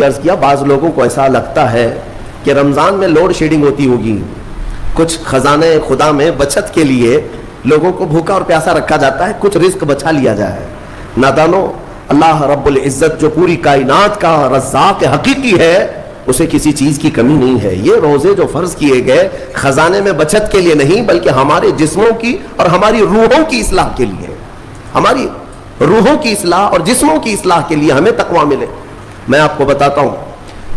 عرض کیا بعض لوگوں کو ایسا لگتا ہے کہ رمضان میں لوڈ شیڈنگ ہوتی ہوگی، کچھ خزانے خدا میں بچت کے لیے لوگوں کو بھوکا اور پیاسا رکھا جاتا ہے، کچھ رزق بچا لیا جائے۔ نادانو، اللہ رب العزت جو پوری کائنات کا رزاق حقیقی ہے اسے کسی چیز کی کمی نہیں ہے۔ یہ روزے جو فرض کیے گئے خزانے میں بچت کے لیے نہیں بلکہ ہمارے جسموں کی اور ہماری روحوں کی اصلاح کے لیے، ہماری روحوں کی اصلاح اور جسموں کی اصلاح کے لیے ہمیں تقویٰ ملے۔ میں آپ کو بتاتا ہوں،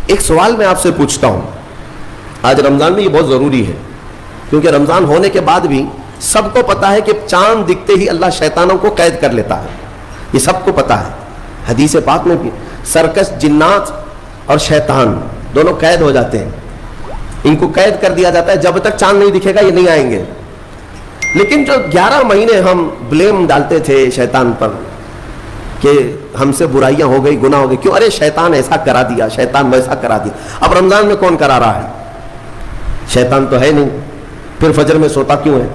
ایک سوال میں آپ سے پوچھتا ہوں، آج رمضان میں یہ بہت ضروری ہے کیونکہ رمضان ہونے کے بعد بھی سب کو پتا ہے کہ چاند دکھتے ہی اللہ شیطانوں کو قید کر لیتا ہے، یہ سب کو پتا ہے۔ حدیث پاک میں بھی سرکش جنات اور شیطان دونوں قید ہو جاتے ہیں، ان کو قید کر دیا جاتا ہے، جب تک چاند نہیں دکھے گا یہ نہیں آئیں گے۔ لیکن جو 11 مہینے ہم بلیم ڈالتے تھے شیطان پر کہ ہم سے برائیاں ہو گئی، گناہ ہو گئی، کیوں؟ ارے شیطان ایسا کرا دیا، شیطان ویسا کرا دیا۔ اب رمضان میں کون کرا رہا ہے؟ شیطان تو ہے نہیں، پھر فجر میں سوتا کیوں ہے؟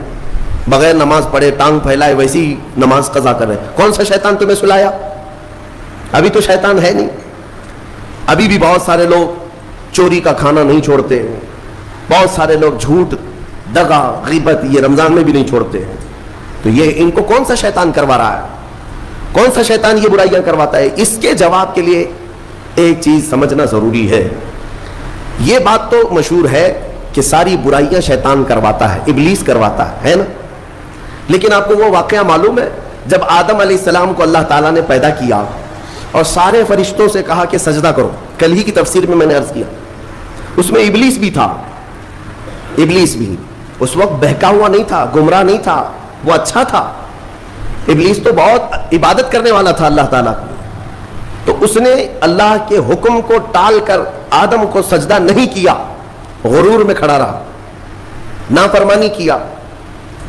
بغیر نماز پڑھے ٹانگ پھیلائے ویسی نماز قضا کر رہے۔ کون سا شیطان تمہیں سلایا؟ ابھی تو شیطان ہے نہیں۔ ابھی بھی بہت سارے لوگ چوری کا کھانا نہیں چھوڑتے، بہت سارے لوگ جھوٹ، دغا، غیبت یہ رمضان میں بھی نہیں چھوڑتے ہیں۔ تو یہ ان کو کون سا شیطان کروا رہا ہے؟ کون سا شیطان یہ برائیاں کرواتا ہے؟ اس کے جواب کے لیے ایک چیز سمجھنا ضروری ہے۔ یہ بات تو مشہور ہے کہ ساری برائیاں شیطان کرواتا ہے، ابلیس کرواتا ہے نا؟ لیکن آپ کو وہ واقعہ معلوم ہے جب آدم علیہ السلام کو اللہ تعالیٰ نے پیدا کیا اور سارے فرشتوں سے کہا کہ سجدہ کرو، کل ہی کی تفسیر میں نے عرض کیا، اس میں ابلیس بھی تھا۔ ابلیس بھی اس وقت بہکا ہوا نہیں تھا، گمراہ نہیں تھا، وہ اچھا تھا۔ ابلیس تو بہت عبادت کرنے والا تھا اللہ تعالیٰ کی، تو اس نے اللہ کے حکم کو ٹال کر آدم کو سجدہ نہیں کیا، غرور میں کھڑا رہا، نافرمانی کیا۔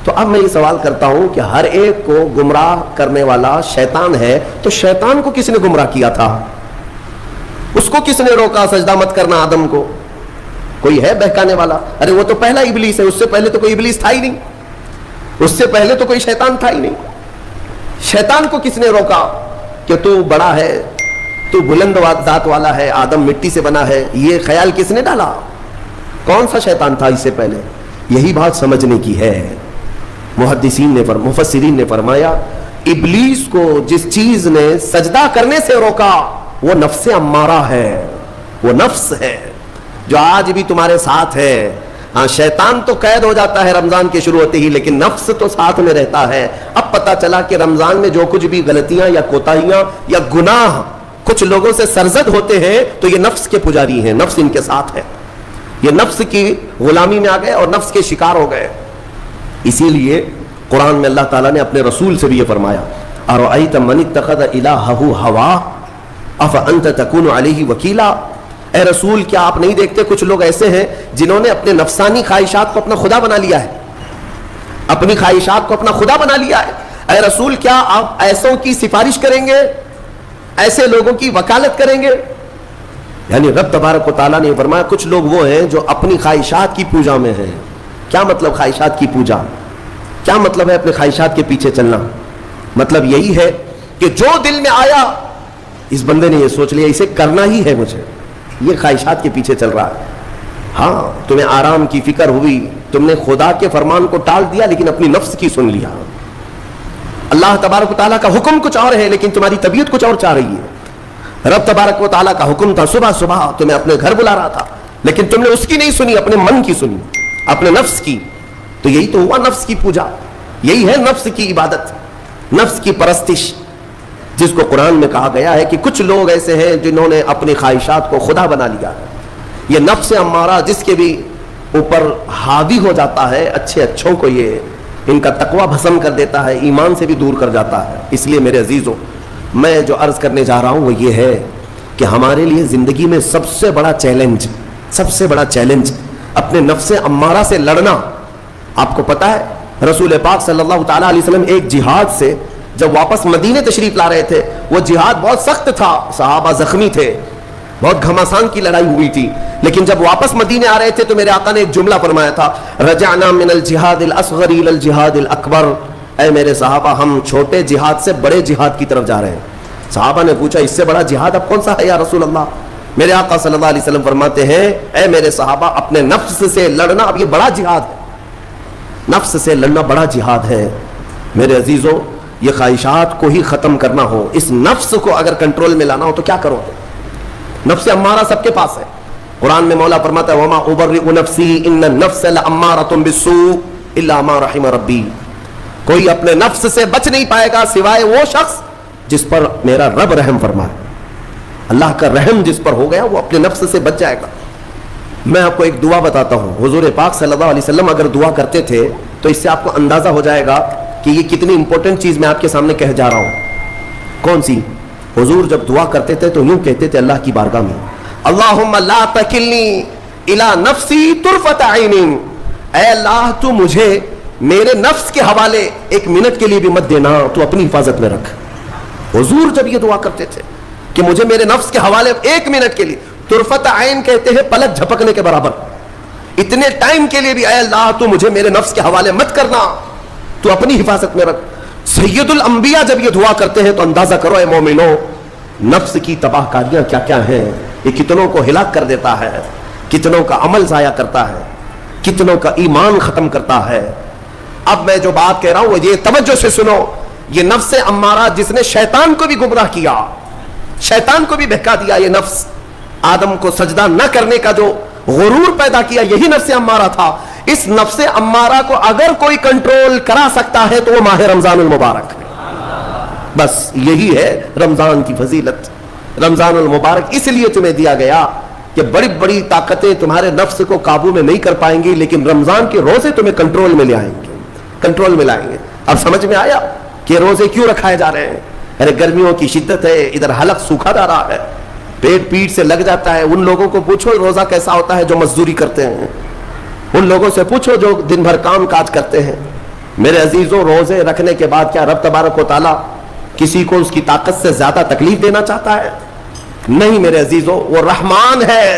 تو اب میں یہ سوال کرتا ہوں کہ ہر ایک کو گمراہ کرنے والا شیطان ہے، تو شیطان کو کس نے گمراہ کیا تھا؟ اس کو کس نے روکا سجدہ مت کرنا آدم کو؟ کوئی ہے بہکانے والا؟ ارے وہ تو پہلا ابلیس ہے، اس سے پہلے تو کوئی ابلیس تھا ہی نہیں، اس سے پہلے تو کوئی شیطان تھا ہی نہیں۔ شیطان کو کس نے روکا کہ تو بڑا ہے، تو بلند ذات والا ہے، آدم مٹی سے بنا ہے؟ یہ خیال کس نے ڈالا؟ کون سا شیطان تھا اس سے پہلے؟ یہی بات سمجھنے کی ہے۔ مفسرین نے فرمایا ابلیس کو جس چیز نے سجدہ کرنے سے روکا وہ نفس امارہ ہے، وہ نفس ہے جو آج بھی تمہارے ساتھ ہے۔ ہاں، شیطان تو قید ہو جاتا ہے رمضان کے شروع ہوتے ہی، لیکن نفس تو ساتھ میں رہتا ہے۔ اب پتا چلا کہ رمضان میں جو کچھ بھی غلطیاں یا کوتاہیاں یا گناہ کچھ لوگوں سے سرزد ہوتے ہیں تو یہ نفس کے پجاری ہیں، نفس ان کے ساتھ ہے، یہ نفس کی غلامی میں آ گئے اور نفس کے شکار ہو گئے۔ اسی لیے قرآن میں اللہ تعالیٰ نے اپنے رسول سے بھی یہ فرمایا، اَرَأَيْتَ مَنِ اتَّخَذَ إِلَٰهَهُ هَوَاهُ أَفَأَنْتَ تَكُونُ عَلَيْهِ وَكِيلًا۔ اے رسول، کیا آپ نہیں دیکھتے کچھ لوگ ایسے ہیں جنہوں نے اپنے نفسانی خواہشات کو اپنا خدا بنا لیا ہے، اپنی خواہشات کو اپنا خدا بنا لیا ہے۔ اے رسول، کیا آپ ایسوں کی سفارش کریں گے، ایسے لوگوں کی وکالت کریں گے؟ یعنی رب تبارک و تعالیٰ نے فرمایا کچھ لوگ وہ ہیں جو اپنی خواہشات کی پوجا میں ہیں۔ کیا مطلب خواہشات کی پوجا؟ کیا مطلب ہے اپنے خواہشات کے پیچھے چلنا؟ مطلب یہی ہے کہ جو دل میں آیا اس بندے نے یہ سوچ لیا اسے کرنا ہی ہے مجھے، یہ خواہشات کے پیچھے چل رہا ہے۔ ہاں، تمہیں آرام کی فکر ہوئی، تم نے خدا کے فرمان کو ٹال دیا لیکن اپنی نفس کی سن لیا۔ اللہ تبارک و تعالیٰ کا حکم کچھ اور ہے لیکن تمہاری طبیعت کچھ اور چاہ رہی ہے۔ رب تبارک و تعالیٰ کا حکم تھا صبح صبح تمہیں اپنے گھر بلا رہا تھا لیکن تم نے اس کی نہیں سنی، اپنے من کی سنی، اپنے نفس کی۔ تو یہی تو ہوا نفس کی پوجا، یہی ہے نفس کی عبادت، نفس کی پرستش، جس کو قرآن میں کہا گیا ہے کہ کچھ لوگ ایسے ہیں جنہوں نے اپنی خواہشات کو خدا بنا لیا۔ یہ نفس امارہ جس کے بھی اوپر حاوی ہو جاتا ہے، اچھے اچھوں کو یہ ان کا تقوی بھسم کر دیتا ہے، ایمان سے بھی دور کر جاتا ہے۔ اس لیے میرے عزیزوں، میں جو عرض کرنے جا رہا ہوں وہ یہ ہے کہ ہمارے لیے زندگی میں سب سے بڑا چیلنج اپنے نفس امارہ سے لڑنا۔ آپ کو پتا ہے رسول پاک صلی اللہ تعالیٰ علیہ وسلم ایک جہاد سے جب واپس مدینے تشریف لا رہے تھے، وہ جہاد بہت سخت تھا، صحابہ زخمی تھے، بہت گھماسان کی لڑائی ہوئی تھی، لیکن جب واپس مدینے آ رہے تھے تو میرے آقا نے ایک جملہ فرمایا تھا، رجعنا من الجہاد الاصغر الى الجہاد الاکبر۔ اے میرے صحابہ، ہم چھوٹے جہاد سے بڑے جہاد کی طرف جا رہے ہیں۔ صحابہ نے پوچھا اس سے بڑا جہاد اب کون سا ہے یا رسول اللہ؟ میرے آقا صلی اللہ علیہ وسلم فرماتے ہیں اے میرے صحابہ اپنے نفس سے لڑنا، اب یہ بڑا جہاد ہے، نفس سے لڑنا بڑا جہاد ہے میرے عزیزوں. یہ خواہشات کو ہی ختم کرنا ہو، اس نفس کو اگر کنٹرول میں لانا ہو تو کیا کرو؟ نفس امارہ سب کے پاس ہے. قرآن میں مولا فرماتا ہے وما ابرئ نفسی ان النفس لامارۃ بالسوء الا ما رحم ربی. کوئی اپنے نفس سے بچ نہیں پائے گا سوائے وہ شخص جس پر میرا رب رحم فرمائے. اللہ کا رحم جس پر ہو گیا وہ اپنے نفس سے بچ جائے گا. میں آپ کو ایک دعا بتاتا ہوں. حضور پاک صلی اللہ علیہ وسلم اگر دعا کرتے تھے تو اس سے آپ کو اندازہ ہو جائے گا کہ یہ کتنی امپورٹنٹ چیز میں آپ کے سامنے کہہ جا رہا ہوں. کون سی؟ حضور جب دعا کرتے تھے تو یوں کہتے تھے اللہ کی بارگاہ میں اللہم لا تکلنی الی نفسی طرفۃ عین. اے اللہ تو مجھے میرے نفس کے حوالے ایک منٹ کے لیے بھی مت دینا، تو اپنی حفاظت میں رکھ. حضور جب یہ دعا کرتے تھے کہ مجھے میرے نفس کے حوالے ایک منٹ کے لیے، طرفۃ عین کہتے ہیں پلک جھپکنے کے برابر، اتنے ٹائم کے لیے بھی اے اللہ تو مجھے میرے نفس کے حوالے مت کرنا، تو اپنی حفاظت میں رکھ. سید الانبیاء جب یہ دعا کرتے ہیں تو اندازہ کرو اے مومنو نفس کی تباہ کاریاں کیا کیا ہیں. یہ کتنوں کو ہلاک کر دیتا ہے، کتنوں کا عمل ضائع کرتا ہے، کتنوں کا ایمان ختم کرتا ہے. اب میں جو بات کہہ رہا ہوں وہ یہ توجہ سے سنو. یہ نفس امارہ جس نے شیطان کو بھی گمراہ کیا، شیطان کو بھی بہکا دیا، یہ نفس آدم کو سجدہ نہ کرنے کا جو غرور پیدا کیا یہی نفس امارہ تھا. اس نفس امارہ کو اگر کوئی کنٹرول کرا سکتا ہے تو وہ ماہ رمضان المبارک. بس یہی ہے رمضان کی فضیلت. رمضان المبارک اس لیے تمہیں دیا گیا کہ بڑی بڑی طاقتیں تمہارے نفس کو قابو میں نہیں کر پائیں گی، لیکن رمضان کے روزے تمہیں کنٹرول میں لے آئیں گے، کنٹرول میں لائیں گے. اب سمجھ میں آیا کہ روزے کیوں رکھائے جا رہے ہیں؟ ارے گرمیوں کی شدت ہے، ادھر حلق سوکھا جا رہا ہے، پیٹ پیٹ سے لگ جاتا ہے. ان لوگوں کو پوچھو روزہ کیسا ہوتا ہے جو مزدوری کرتے ہیں، ان لوگوں سے پوچھو جو دن بھر کام کاج کرتے ہیں. میرے عزیزوں روزے رکھنے کے بعد کیا رب تبارک و تعالیٰ کسی کو اس کی طاقت سے زیادہ تکلیف دینا چاہتا ہے؟ نہیں میرے عزیزوں، وہ رحمان ہے.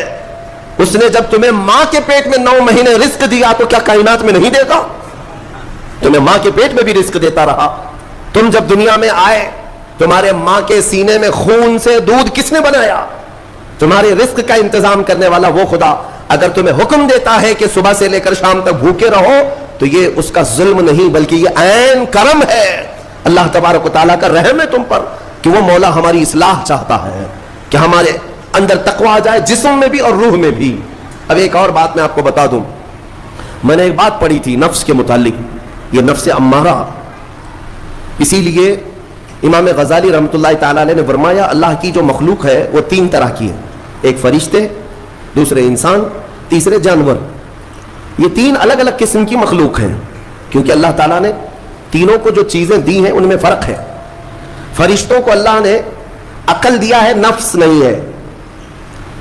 اس نے جب تمہیں ماں کے پیٹ میں 9 مہینے رزق دیا تو کیا کائنات میں نہیں دے گا؟ تمہیں ماں کے پیٹ میں بھی رزق دیتا رہا. تم جب دنیا میں آئے تمہارے ماں کے سینے میں خون سے دودھ کس نے بنایا؟ تمہارے رزق کا انتظام کرنے والا وہ خدا. اگر تمہیں حکم دیتا ہے کہ صبح سے لے کر شام تک بھوکے رہو تو یہ اس کا ظلم نہیں بلکہ یہ عین کرم ہے. اللہ تبارک و تعالیٰ کا رحم ہے تم پر کہ وہ مولا ہماری اصلاح چاہتا ہے کہ ہمارے اندر تقویٰ آ جائے جسم میں بھی اور روح میں بھی. اب ایک اور بات میں آپ کو بتا دوں. میں نے ایک بات پڑھی تھی نفس کے متعلق، یہ نفس امارہ. اسی لیے امام غزالی رحمۃ اللہ تعالیٰ علیہ نے فرمایا اللہ کی جو مخلوق ہے وہ 3 طرح کی ہے. ایک فرشتے، دوسرے انسان، تیسرے جانور. یہ 3 الگ الگ قسم کی مخلوق ہیں کیونکہ اللہ تعالیٰ نے تینوں کو جو چیزیں دی ہیں ان میں فرق ہے. فرشتوں کو اللہ نے عقل دیا ہے، نفس نہیں ہے.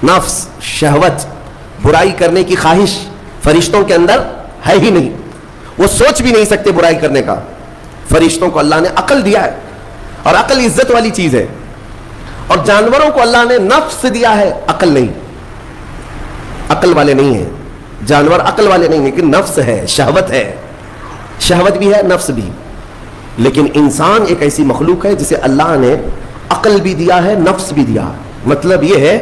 نفس، شہوت، برائی کرنے کی خواہش فرشتوں کے اندر ہے ہی نہیں، وہ سوچ بھی نہیں سکتے برائی کرنے کا. فرشتوں کو اللہ نے عقل دیا ہے اور عقل عزت والی چیز ہے. اور جانوروں کو اللہ نے نفس دیا ہے، عقل نہیں. عقل والے نہیں ہیں جانور، عقل والے نہیں، لیکن نفس ہے، شہوت ہے. شہوت بھی ہے، نفس بھی. لیکن انسان ایک ایسی مخلوق ہے جسے اللہ نے عقل بھی دیا ہے، نفس بھی دیا ہے. مطلب یہ ہے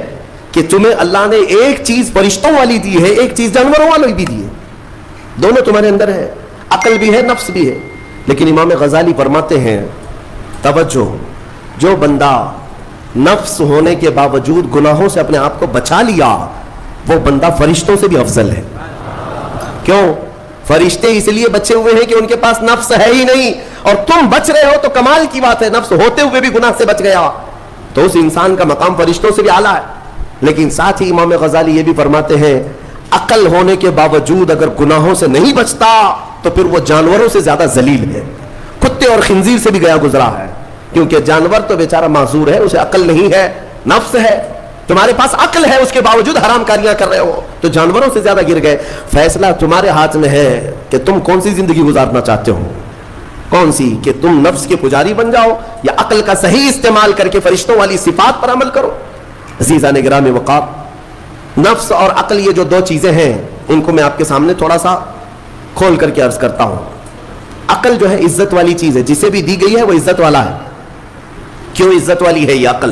کہ تمہیں اللہ نے ایک چیز فرشتوں والی دی ہے، ایک چیز جانوروں والی بھی دی ہے. دونوں تمہارے اندر ہے، عقل بھی ہے، نفس بھی ہے. لیکن امام غزالی فرماتے ہیں توجہ، جو بندہ نفس ہونے کے باوجود گناہوں سے اپنے آپ کو بچا لیا وہ بندہ فرشتوں سے بھی افضل ہے. کیوں؟ فرشتے اس لیے بچے ہوئے ہیں کہ ان کے پاس نفس ہے ہی نہیں، اور تم بچ رہے ہو تو کمال کی بات ہے. نفس ہوتے ہوئے بھی گناہ سے بچ گیا تو اس انسان کا مقام فرشتوں سے بھی اعلیٰ ہے. لیکن ساتھ ہی امام غزالی یہ بھی فرماتے ہیں عقل ہونے کے باوجود اگر گناہوں سے نہیں بچتا تو پھر وہ جانوروں سے زیادہ ذلیل ہے، کتے اور خنزیر سے بھی گیا گزرا ہے. کیونکہ جانور تو بیچارہ معذور ہے، اسے عقل نہیں ہے، نفس ہے. تمہارے پاس عقل ہے، اس کے باوجود حرام کاریاں کر رہے ہو تو جانوروں سے زیادہ گر گئے. فیصلہ تمہارے ہاتھ میں ہے کہ تم کون سی زندگی گزارنا چاہتے ہو. کون سی؟ کہ تم نفس کے پجاری بن جاؤ یا عقل کا صحیح استعمال کر کے فرشتوں والی صفات پر عمل کرو. عزیزان گرامی وقار، نفس اور عقل یہ جو 2 چیزیں ہیں ان کو میں آپ کے سامنے تھوڑا سا کھول کر کے عرض کرتا ہوں. عقل جو ہے عزت والی چیز ہے، جسے بھی دی گئی ہے وہ عزت والا ہے. کیوں عزت والی ہے یہ عقل؟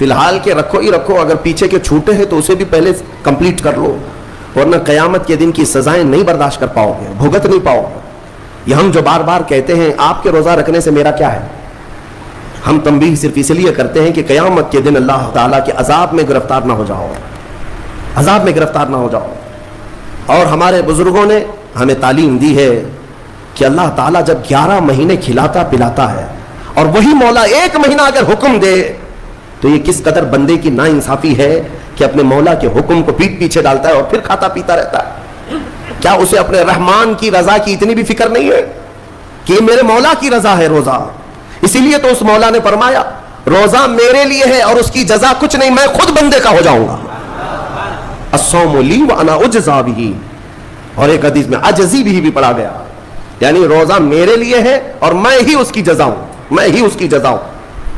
فی الحال کے رکھو ہی رکھو, اگر پیچھے کے چھوٹے ہیں تو اسے بھی پہلے کمپلیٹ کر لو, ورنہ قیامت کے دن کی سزائیں نہیں برداشت کر پاؤ گے, بھگت نہیں پاؤ گے. یہ ہم جو بار بار کہتے ہیں آپ کے روزہ رکھنے سے میرا کیا ہے, ہم تنبیہ صرف اس لیے کرتے ہیں کہ قیامت کے دن اللہ تعالیٰ کے عذاب میں گرفتار نہ ہو جاؤ, عذاب میں گرفتار نہ ہو جاؤ. اور ہمارے بزرگوں نے ہمیں تعلیم دی ہے کہ اللہ تعالیٰ جب 11 مہینے کھلاتا پلاتا ہے اور وہی مولا 1 مہینہ اگر حکم دے تو یہ کس قدر بندے کی ناانصافی ہے کہ اپنے مولا کے حکم کو پیٹ پیچھے ڈالتا ہے اور پھر کھاتا پیتا رہتا ہے. کیا اسے اپنے رحمان کی رضا کی اتنی بھی فکر نہیں ہے کہ یہ میرے مولا کی رضا ہے روزہ؟ اسی لیے تو اس مولا نے فرمایا روزہ میرے لیے ہے اور اس کی جزا کچھ نہیں, میں خود بندے کا ہو جاؤں گا. الصوم لی وانا اجزا بہ, اور ایک حدیث میں اجزی بھی پڑھا گیا, یعنی روزہ میرے لیے ہے اور میں ہی اس کی جزا ہوں, میں ہی اس کی جزا ہوں.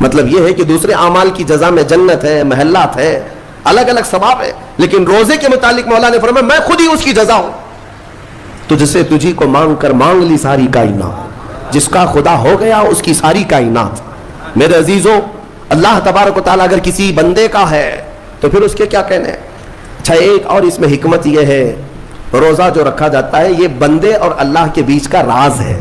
مطلب یہ ہے کہ دوسرے اعمال کی جزا میں جنت ہے, محلات ہے, الگ الگ ثواب ہے, لیکن روزے کے متعلق مولا نے فرمایا میں خود ہی اس کی جزا ہوں. تجھ سے تجھی کو مانگ کر مانگ لی ساری کائنات, جس کا خدا ہو گیا اس کی ساری کائنات. میرے عزیزوں, اللہ تبارک و تعالیٰ اگر کسی بندے کا ہے تو پھر اس کے کیا کہنے ہیں. اچھا, ایک اور اس میں حکمت یہ ہے, روزہ جو رکھا جاتا ہے یہ بندے اور اللہ کے بیچ کا راز ہے,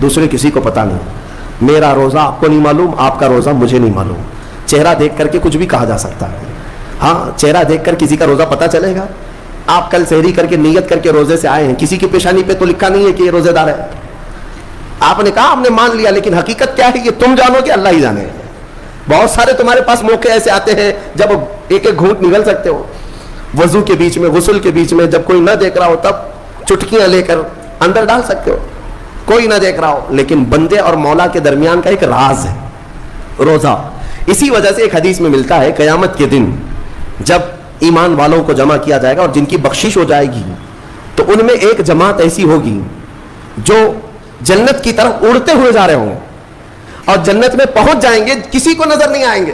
دوسرے کسی کو پتا نہیں. میرا روزہ آپ کو نہیں معلوم, آپ کا روزہ مجھے نہیں معلوم. چہرہ دیکھ کر کے کچھ بھی کہا جا سکتا ہے. ہاں, چہرہ دیکھ کر کسی کا روزہ پتا چلے گا. آپ کل سحری کر کے نیت کر کے روزے سے آئے ہیں, کسی کی پیشانی پہ تو لکھا نہیں ہے کہ یہ روزے دار ہے. آپ نے کہا, آپ نے مان لیا, لیکن حقیقت کیا ہے یہ تم جانو کہ اللہ ہی جانے. بہت سارے تمہارے پاس موقع ایسے آتے ہیں جب ایک ایک گھونٹ نگل سکتے ہو, وضو کے بیچ میں, غسل کے بیچ میں, جب کوئی نہ دیکھ رہا ہو تب چٹکیاں لے کر اندر ڈال سکتے ہو, کوئی نہ دیکھ رہا ہو. لیکن بندے اور مولا کے درمیان کا ایک راز ہے روزہ. اسی وجہ سے ایک حدیث میں ملتا ہے قیامت کے دن جب ایمان والوں کو جمع کیا جائے گا اور جن کی بخشش ہو جائے گی تو ان میں ایک جماعت ایسی ہوگی جو جنت کی طرف اڑتے ہوئے جا رہے ہوں گے اور جنت میں پہنچ جائیں گے, کسی کو نظر نہیں آئیں گے,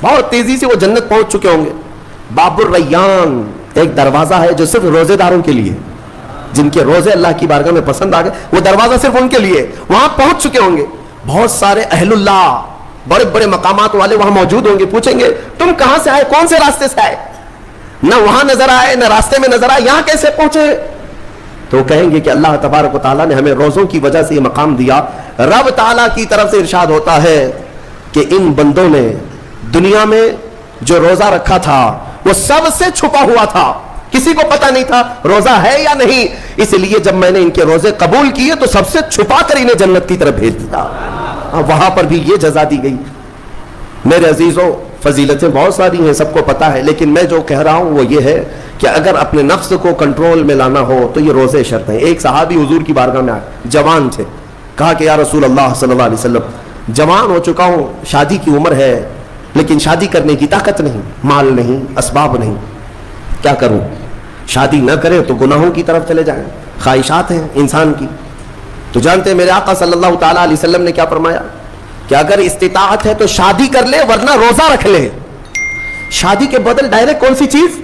بہت تیزی سے وہ جنت پہنچ چکے ہوں گے. باب الریان ایک دروازہ ہے جو صرف روزے داروں کے لیے, جن کے روزے اللہ کی بارگاہ میں پسند آ گئے, وہ دروازہ صرف ان کے لیے, وہاں پہنچ چکے ہوں گے. بہت سارے اہل اللہ, بڑے بڑے مقامات والے وہاں موجود ہوں گے. پوچھیں گے تم کہاں سے آئے, کون سے راستے سے آئے؟ نہ وہاں نظر آئے نہ راستے میں نظر آئے, یہاں کیسے پہنچے؟ تو کہیں گے کہ اللہ تبارک و تعالیٰ نے ہمیں روزوں کی وجہ سے یہ مقام دیا. رب تعالیٰ کی طرف سے ارشاد ہوتا ہے کہ ان بندوں نے دنیا میں جو روزہ رکھا تھا وہ سب سے چھپا ہوا تھا, کسی کو پتا نہیں تھا روزہ ہے یا نہیں, اس لیے جب میں نے ان کے روزے قبول کیے تو سب سے چھپا کر انہیں جنت کی طرف بھیج دیا. وہاں پر بھی یہ جزا دی گئی. میرے عزیزوں, فضیلتیں بہت ساری ہیں, سب کو پتا ہے, لیکن میں جو کہہ رہا ہوں وہ یہ ہے کہ اگر اپنے نفس کو کنٹرول میں لانا ہو تو یہ روزے شرط ہیں. ایک صحابی حضور کی بارگاہ میں آئے, جوان تھے, کہا کہ یا رسول اللہ صلی اللہ علیہ وسلم, جوان ہو چکا ہوں, شادی کی عمر ہے, لیکن شادی کرنے کی طاقت نہیں, مال نہیں, اسباب نہیں, کیا کروں؟ شادی نہ کریں تو گناہوں کی طرف چلے جائیں, خواہشات ہیں انسان کی. تو جانتے ہیں میرے آقا صلی اللہ تعالیٰ علیہ وسلم نے کیا فرمایا کہ اگر استطاعت ہے تو شادی کر لے ورنہ روزہ رکھ لے. شادی کے بدل ڈائریکٹ کون سی چیز؟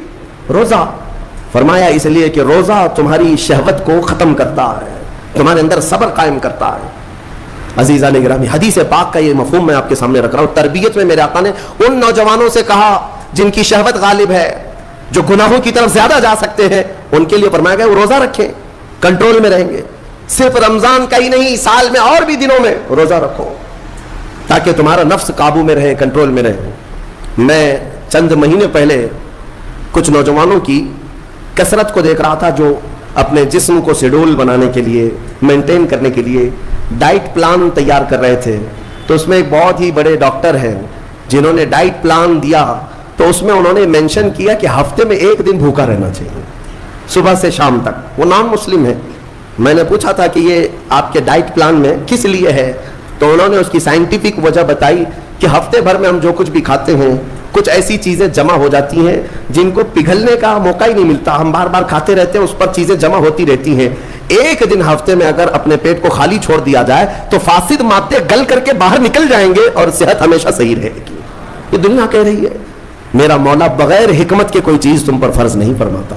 روزہ. فرمایا اس لیے کہ روزہ تمہاری شہوت کو ختم کرتا ہے, تمہارے اندر صبر قائم کرتا ہے. عزیزان گرامی, حدیث پاک کا یہ مفہوم میں آپ کے سامنے رکھ رہا ہوں. تربیت میں میرے آقا نے ان نوجوانوں سے کہا جن کی شہوت غالب ہے, جو گناہوں کی طرف زیادہ جا سکتے ہیں, ان کے لیے فرمایا گیا وہ روزہ رکھیں, کنٹرول میں رہیں گے. صرف رمضان کا ہی نہیں, سال میں اور بھی دنوں میں روزہ رکھو تاکہ تمہارا نفس قابو میں رہے, کنٹرول میں رہے. میں چند مہینے پہلے کچھ نوجوانوں کی کثرت کو دیکھ رہا تھا جو اپنے جسم کو شیڈول بنانے کے لیے, مینٹین کرنے کے لیے ڈائٹ پلان تیار کر رہے تھے. تو اس میں ایک بہت ہی بڑے ڈاکٹر ہیں جنہوں نے ڈائٹ پلان دیا, تو اس میں انہوں نے مینشن کیا کہ ہفتے میں 1 دن بھوکا رہنا چاہیے, صبح سے شام تک. وہ نان مسلم ہے. میں نے پوچھا تھا کہ یہ آپ کے ڈائٹ پلان میں کس لیے ہے, تو انہوں نے اس کی سائنٹیفک وجہ بتائی کہ ہفتے بھر میں ہم جو کچھ بھی کھاتے ہیں کچھ ایسی چیزیں جمع ہو جاتی ہیں جن کو پگھلنے کا موقع ہی نہیں ملتا, ہم بار بار کھاتے رہتے ہیں, اس پر چیزیں جمع ہوتی رہتی ہیں. 1 دن ہفتے میں اگر اپنے پیٹ کو خالی چھوڑ دیا جائے تو فاسد مادے گل کر کے باہر نکل جائیں گے اور صحت ہمیشہ صحیح رہے گی. یہ دنیا کہہ رہی ہے. میرا مولا بغیر حکمت کے کوئی چیز تم پر فرض نہیں فرماتا.